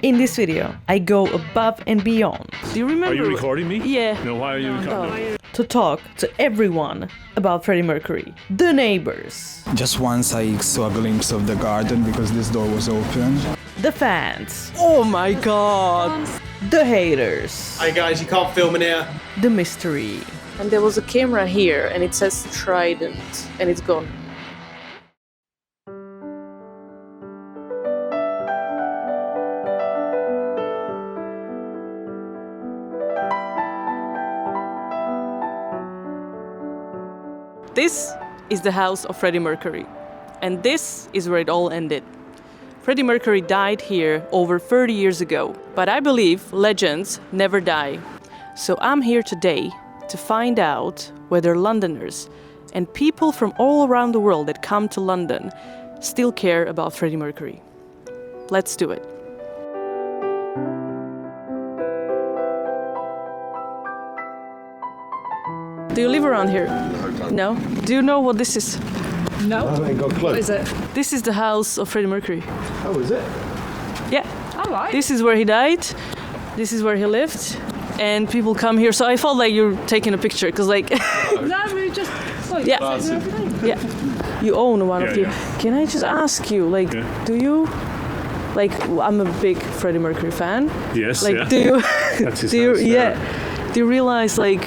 In this video, I go above and beyond. Do you remember? Are you recording me? Yeah. No, why are you recording me? To talk to everyone about Freddie Mercury. The neighbors. Just once I saw a glimpse of the garden because this door was open. The fans. Oh my god. The haters. Hey guys, you can't film in here. The mystery. And there was a camera here and it says Trident and it's gone. This is the house of Freddie Mercury, and this is where it all ended. Freddie Mercury died here over 30 years ago, but I believe legends never die. So I'm here today to find out whether Londoners and people from all around the world that come to London still care about Freddie Mercury. Let's do it. Do you live around here? No? Do you know what this is? No. I haven't got a clue. What is it? This is the house of Freddie Mercury. Oh, is it? Yeah. All right. This is where he died. This is where he lived. And people come here. So I felt like you're taking a picture because like... No, we just... Well, Yeah. Yeah. You own one of the... Yeah. Can I just ask you, like, do you... Like, I'm a big Freddie Mercury fan. Yes, Like, yeah. do you... That's his do you... house, Yeah. Do you realize, like...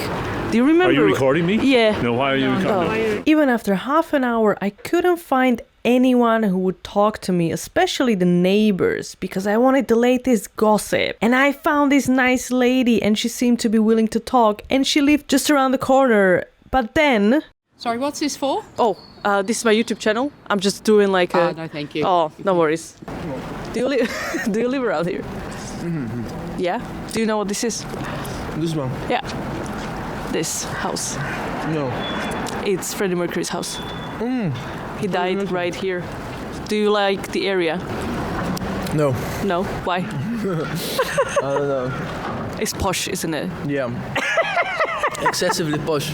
Do you remember... Are you recording me? Yeah. No, why are you recording me? Even after half an hour, I couldn't find anyone who would talk to me, especially the neighbors, because I wanted the latest gossip. And I found this nice lady and she seemed to be willing to talk and she lived just around the corner. But then... Sorry, what's this for? Oh, this is my YouTube channel. I'm just doing like a... No, thank you. Oh, no worries. Do you live? Do you live around here? Yeah. Do you know what this is? This one? Yeah. This house. No. It's Freddie Mercury's house. He died right here. Do you like the area? No. No. Why? I don't know. It's posh, isn't it? Yeah. Excessively posh.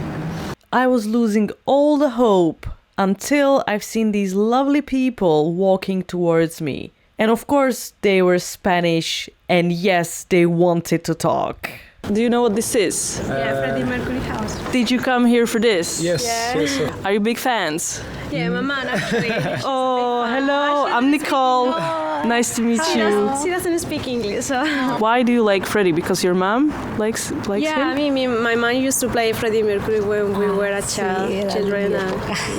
I was losing all the hope until I've seen these lovely people walking towards me. And of course, they were Spanish, and yes, they wanted to talk. Do you know what this is? Yeah, Freddie Mercury house. Did you come here for this? Yes. Yes. Are you big fans? Yeah, my mom actually. Oh, hello. I'm Nicole. Nice to meet you. She doesn't speak English, so. Why do you like Freddie? Because your mom likes Yeah, him? my mom used to play Freddie Mercury when we were a children.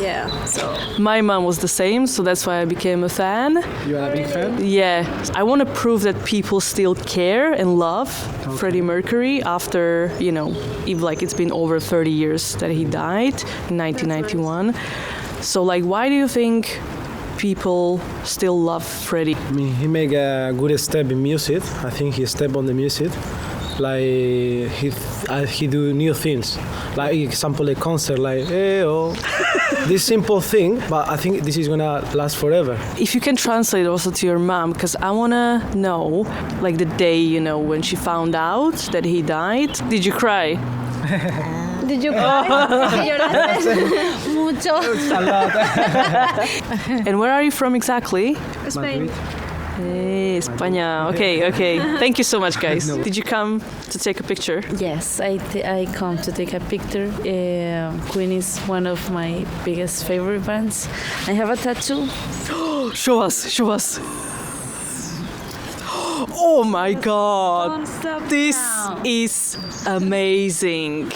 Yeah, so. My mom was the same, so that's why I became a fan. You are a big fan? Yeah, I want to prove that people still care and love Freddie Mercury after, even like it's been over 30 years that he died in 1991. So like, why do you think people still love Freddie? I mean, he make a good step in music. I think he step on the music. Like he do new things. Like example, a concert like hey oh. This simple thing, but I think this is gonna last forever. If you can translate also to your mom, because I wanna know, like the day, when she found out that he died. Did you cry? Did you cry? Mucho. And where are you from exactly? Spain. Hey, España. Okay. Thank you so much, guys. Did you come to take a picture? Yes, I come to take a picture. Queen is one of my biggest favorite bands. I have a tattoo. Show us. Oh my God. This is amazing.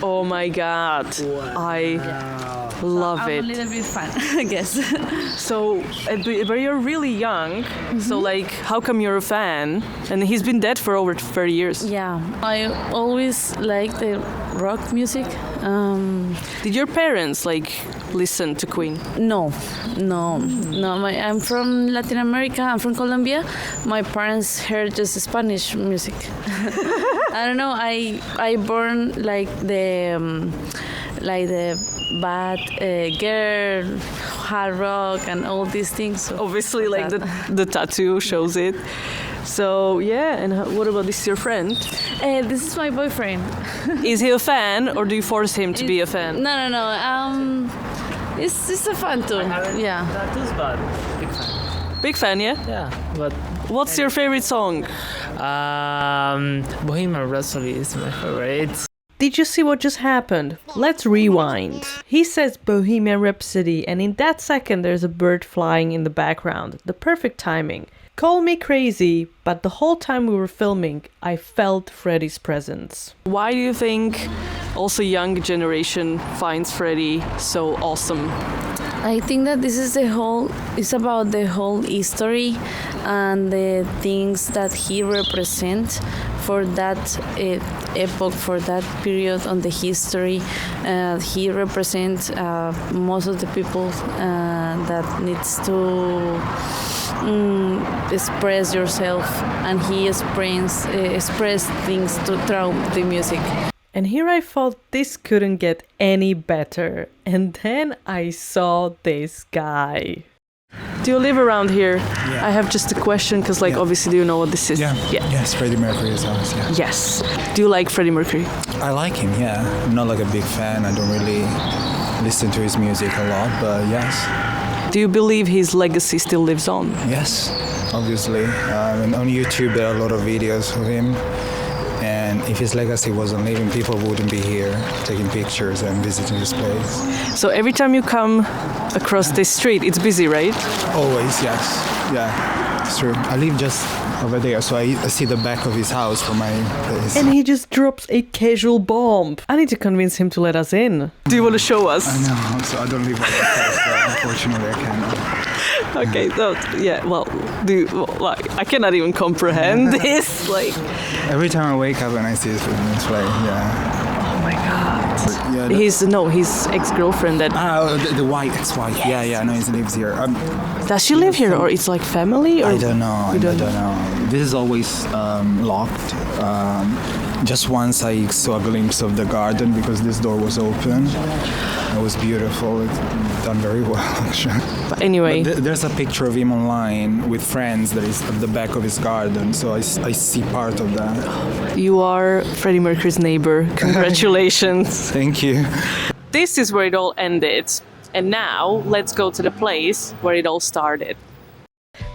Oh my God. I love it. I'm a little bit fan, I guess. So, but you're really young. So like, how come you're a fan? And he's been dead for over 30 years. Yeah, I always like the rock music. Did your parents like listen to Queen? No. I'm from Latin America. I'm from Colombia. My parents heard just Spanish music. I don't know. I born like the bad girl, hard rock, and all these things. So Obviously, like the tattoo shows it. So yeah, and what about this? Your friend? This is my boyfriend. Is he a fan, or do you force him to be a fan? No. It's a fun too. Yeah. Tattoos, but big fan. Big fan, yeah? Yeah, but What's your favorite song? Bohemian Rhapsody is my favorite. Did you see what just happened? Let's rewind. He says Bohemian Rhapsody, and in that second there's a bird flying in the background. The perfect timing. Call me crazy, but the whole time we were filming, I felt Freddie's presence. Why do you think also young generation finds Freddie so awesome? I think that this is it's about the whole history and the things that he represents for that epoch, for that period on the history. He represents most of the people that needs to express yourself, and he express things through the music. And here I thought this couldn't get any better. And then I saw this guy. Do you live around here? Yeah. I have just a question, because Yeah. obviously, do you know what this is? Yeah. Yes, Freddie Mercury's house, yeah. Yes. Do you like Freddie Mercury? I like him, yeah. I'm not like a big fan. I don't really listen to his music a lot, but yes. Do you believe his legacy still lives on? Yes, obviously. And on YouTube there are a lot of videos of him. And if his legacy wasn't living, people wouldn't be here taking pictures and visiting this place. So every time you come across this street, it's busy, right? Always, yes. Yeah, it's true. I live just over there, so I see the back of his house from my place. And he just drops a casual bomb. I need to convince him to let us in. Do you want to show us? I know, so I don't live by that place, so unfortunately I cannot. Okay, so yeah, well, I cannot even comprehend this. Every time I wake up and I see his play, yeah. Oh my God. Yeah, his ex-girlfriend that. The white ex-wife. Yes. Yeah, I know he lives here. Does she live here, or it's like family? Or I don't know. I don't know. This is always locked. Just once I saw a glimpse of the garden because this door was open. It was beautiful. It's done very well, actually. But anyway, there's a picture of him online with friends that is at the back of his garden, so I see part of that. you are Freddie Mercury's neighbor. Congratulations. Thank you. This is where it all ended. And now, let's go to the place where it all started.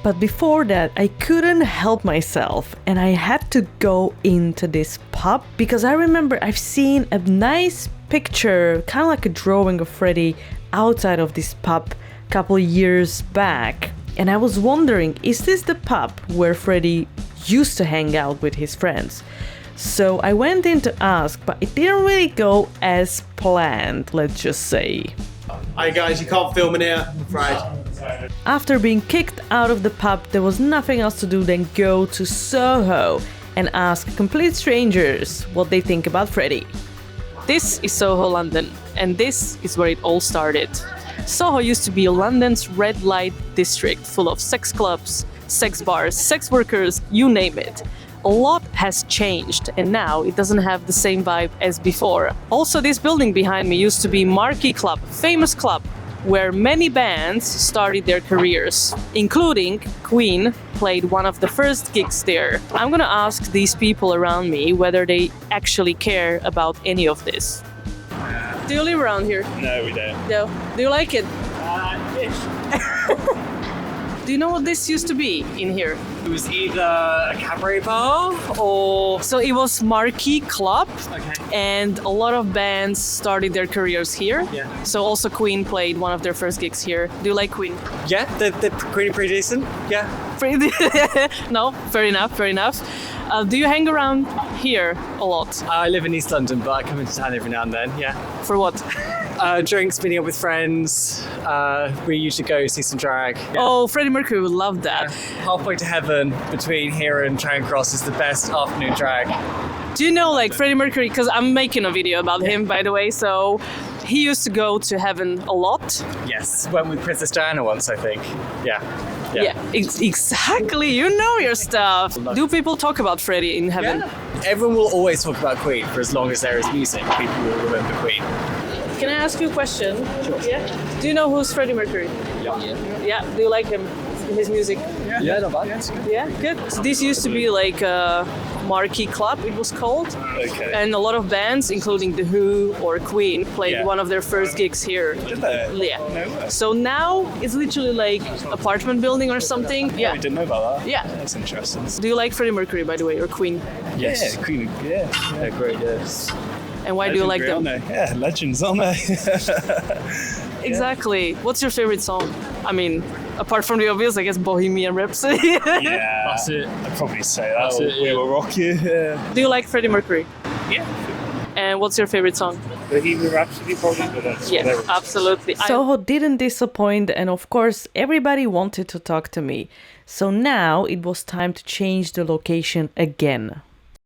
But before that, I couldn't help myself and I had to go into this pub because I remember I've seen a nice picture, kind of like a drawing of Freddie outside of this pub a couple years back. And I was wondering, is this the pub where Freddie used to hang out with his friends? So I went in to ask, but it didn't really go as planned, let's just say. Hi guys, you can't film in here, I'm afraid. After being kicked out of the pub, there was nothing else to do than go to Soho and ask complete strangers what they think about Freddie. This is Soho, London, and this is where it all started. Soho used to be London's red light district full of sex clubs, sex bars, sex workers, you name it. A lot has changed, and now it doesn't have the same vibe as before. Also, this building behind me used to be Marquee Club, famous club, where many bands started their careers, including Queen played one of the first gigs there. I'm gonna ask these people around me whether they actually care about any of this. Do you live around here? No, we don't. No. Do you like it? Ish. Do you know what this used to be in here? It was either a cabaret bar or... So it was Marquee Club, Okay. and a lot of bands started their careers here. Yeah. So also Queen played one of their first gigs here. Do you like Queen? Yeah, they're pretty decent. Yeah. No, fair enough, fair enough. Do you hang around here a lot? I live in East London, but I come into town every now and then, yeah. For what? Drinks, meeting up with friends. We usually go see some drag. Yeah. Oh, Freddie Mercury would love that. Halfway to heaven between here and Charing Cross is the best afternoon drag. Do you know, like, Freddie Mercury, because I'm making a video about him, by the way, so he used to go to heaven a lot. Yes, went with Princess Diana once, I think. Yeah. Exactly, you know your stuff. Do people talk about Freddie in heaven? Yeah. Everyone will always talk about Queen for as long as there is music. People will remember Queen. Can I ask you a question? Sure. Yeah. Do you know who's Freddie Mercury? Yeah. Yeah. Do you like him? His music? Yeah, not bad. Yeah, good. So this used to be like a Marquee club, it was called. Okay. And a lot of bands, including The Who or Queen, played Yeah. one of their first gigs here. Did they? Yeah. No way. So now it's literally like apartment building or something. I didn't know about that. Yeah. That's interesting. Do you like Freddie Mercury, by the way, or Queen? Yes. Yeah, Queen. Yeah. Yeah, great. Yes. And why do you like them? Aren't they? Yeah, legends, aren't they? Exactly. What's your favorite song? I mean, apart from the obvious, I guess Bohemian Rhapsody. Yeah. That's it. I'd probably say that. That's it, We yeah. will rock you. Yeah. Do you like Freddie Mercury? Yeah. And what's your favorite song? Bohemian Rhapsody, probably. But that's Yeah, whatever. absolutely. Soho didn't disappoint, and of course, everybody wanted to talk to me. So now it was time to change the location again.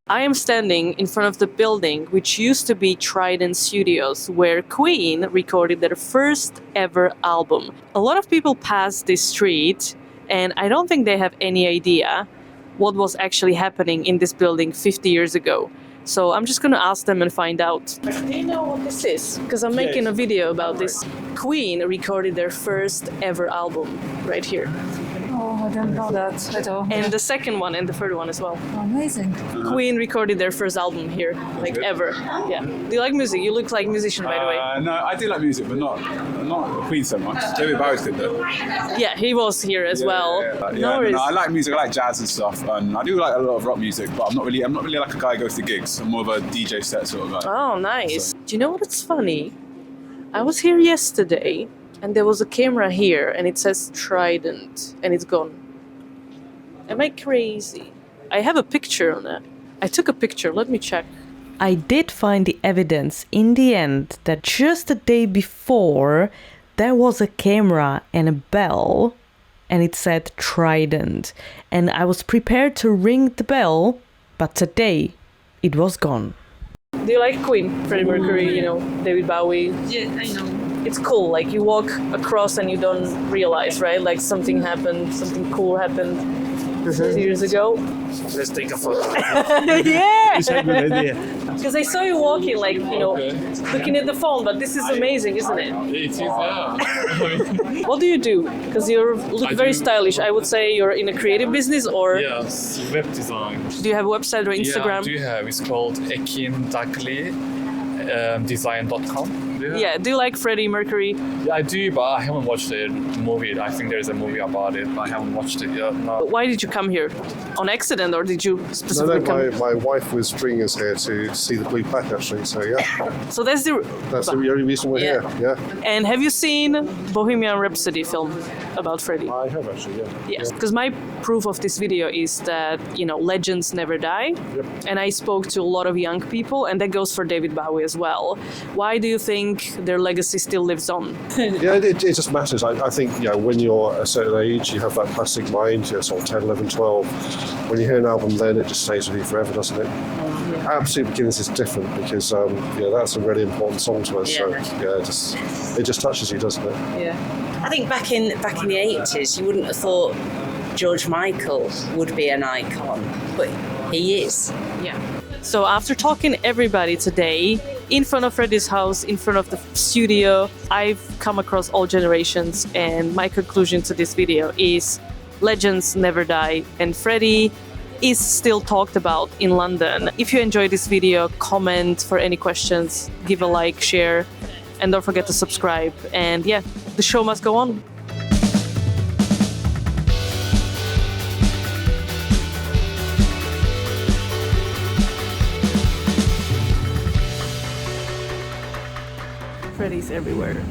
I am standing in front of the building which used to be Trident Studios, where Queen recorded their first ever album. A lot of people pass this street, and I don't think they have any idea what was actually happening in this building 50 years ago. So I'm just gonna ask them and find out. Do you know what this is? Because I'm making a video about this. Queen recorded their first ever album right here. Oh, I don't know that at all. And the second one and the third one as well. Amazing. Queen recorded their first album here, like ever. Yeah. Do you like music? You look like a musician, by the way. No, I do like music, but not Queen so much. David Bowie's good though. Yeah, he was here as well. No, I like music. I like jazz and stuff, and I do like a lot of rock music. But I'm not really like a guy who goes to gigs. I'm more of a DJ set sort of guy. Oh, nice. Do you know what's funny? I was here yesterday, and there was a camera here, and it says Trident, and it's gone. Am I crazy? I have a picture on it. I took a picture. Let me check. I did find the evidence in the end that just the day before there was a camera and a bell and it said Trident, and I was prepared to ring the bell, but today it was gone. Do you like Queen? Freddie Mercury, you know, David Bowie? Yeah, I know. It's cool, like you walk across and you don't realize, right? Like something happened, something cool happened 2 years ago. Let's take a photo. Yeah! It's a good idea. Because I saw you walking, like, you know, looking at the phone, but this is amazing, isn't it? It is, yeah. What do you do? Because you look very stylish. I would say you're in a creative business, or Yes, web design. do you have a website or Instagram? Yeah, I do have. It's called ekindakley.design.com. Yeah, do you like Freddie Mercury? Yeah, I do, but I haven't watched the movie. I think there's a movie about it, but I haven't watched it yet. No. Why did you come here? On accident, or did you specifically come? My wife was bringing us here to see the Blue Plaque, actually. So yeah, So that's the only reason we're here. Yeah, And have you seen Bohemian Rhapsody film about Freddie? I have actually. Yeah. Yes, because my proof of this video is that, you know, legends never die. Yep. And I spoke to a lot of young people, and that goes for David Bowie as well. Why do you think their legacy still lives on? Yeah, it just matters. I think, you know, when you're a certain age, you have that plastic mind, you know, sort of 10, 11, 12. When you hear an album then, it just stays with you forever, doesn't it? Absolute Beginners is different because, that's a really important song to us. So, yeah, it just touches you, doesn't it? Yeah. I think back in the 80s, you wouldn't have thought George Michael would be an icon, but he is. Yeah. So after talking to everybody today, in front of Freddie's house, in front of the studio, I've come across all generations, and my conclusion to this video is legends never die, and Freddie is still talked about in London. If you enjoyed this video, comment for any questions, give a like, share, and don't forget to subscribe. And yeah, the show must go on. Freddie's everywhere.